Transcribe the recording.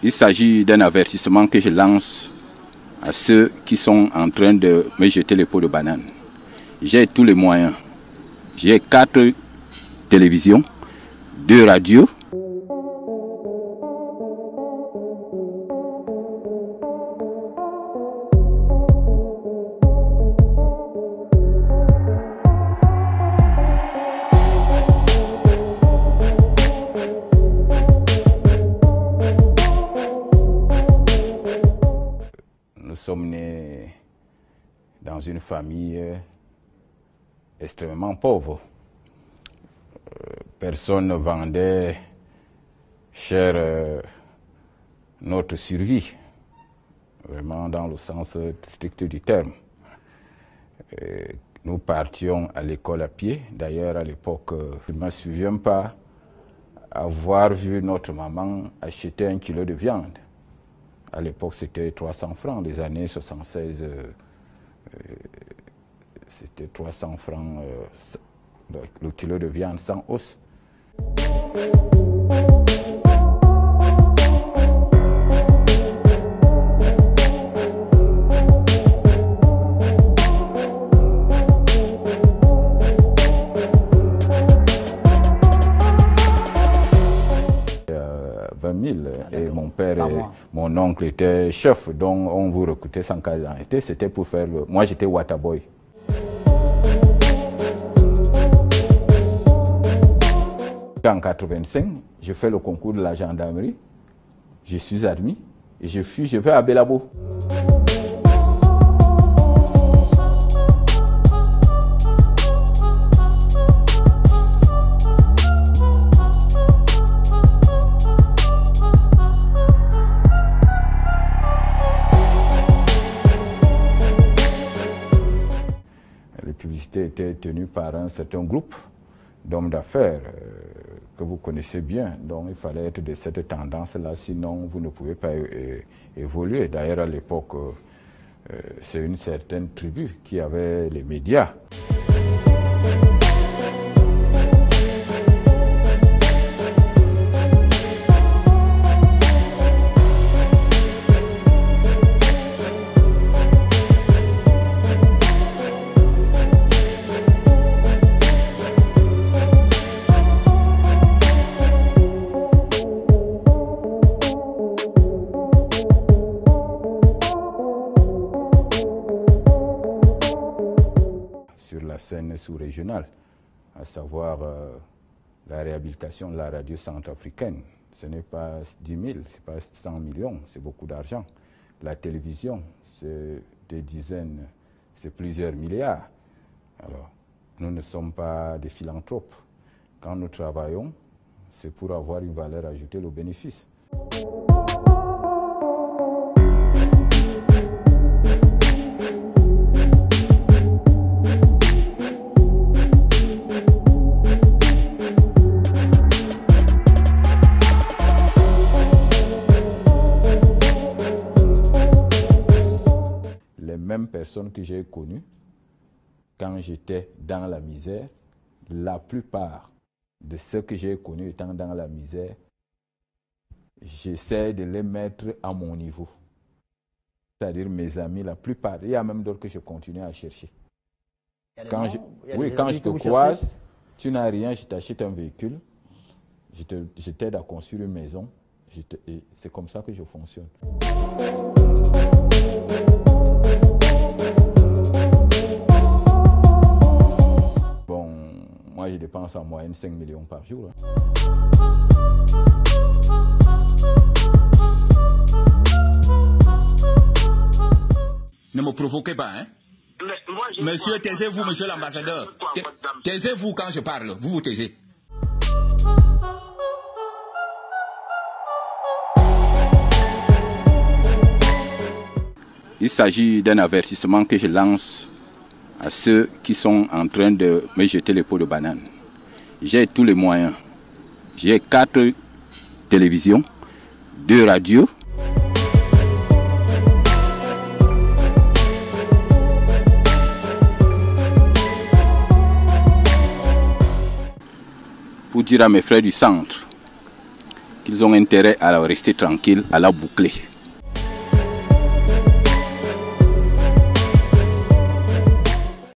Il s'agit d'un avertissement que je lance à ceux qui sont en train de me jeter les pots de banane. J'ai tous les moyens. J'ai 4 télévisions, 2 radios. Nous sommes nés dans une famille extrêmement pauvre. Personne ne vendait cher notre survie, vraiment dans le sens strict du terme. Nous partions à l'école à pied. D'ailleurs, à l'époque, je ne me souviens pas avoir vu notre maman acheter 1 kilo de viande. À l'époque, c'était 300 francs. Les années 76, c'était 300 francs le kilo de viande sans os. Et mon père et mon oncle étaient chefs, donc on vous recrutait sans carte d'identité. C'était pour faire le... Moi, j'étais waterboy. En 1985, je fais le concours de la gendarmerie. Je suis admis et je vais à Belabo. Les publicités étaient tenues par un certain groupe d'hommes d'affaires que vous connaissez bien. Donc il fallait être de cette tendance-là, sinon vous ne pouvez pas évoluer. D'ailleurs, à l'époque, c'est une certaine tribu qui avait les médias. Sur la scène sous-régionale, à savoir la réhabilitation de la radio centrafricaine. Ce n'est pas 10 000, ce n'est pas 100 millions, c'est beaucoup d'argent. La télévision, c'est des dizaines, c'est plusieurs milliards. Alors, nous ne sommes pas des philanthropes. Quand nous travaillons, c'est pour avoir une valeur ajoutée, le bénéfice. Même personnes que j'ai connues quand j'étais dans la misère, la plupart de ceux que j'ai connus étant dans la misère, j'essaie de les mettre à mon niveau. C'est-à-dire mes amis, la plupart. Il y a même d'autres que je continue à chercher. Quand je te croise, tu n'as rien, je t'achète un véhicule, je t'aide à construire une maison. C'est comme ça que je fonctionne. Moi, je dépense en moyenne 5 millions par jour. Ne me provoquez pas, hein? Monsieur, taisez-vous, monsieur l'ambassadeur. Taisez-vous quand je parle. Vous vous taisez. Il s'agit d'un avertissement que je lance à ceux qui sont en train de me jeter les pots de banane. J'ai tous les moyens. J'ai 4 télévisions, 2 radios. Pour dire à mes frères du centre qu'ils ont intérêt à rester tranquilles, à la boucler.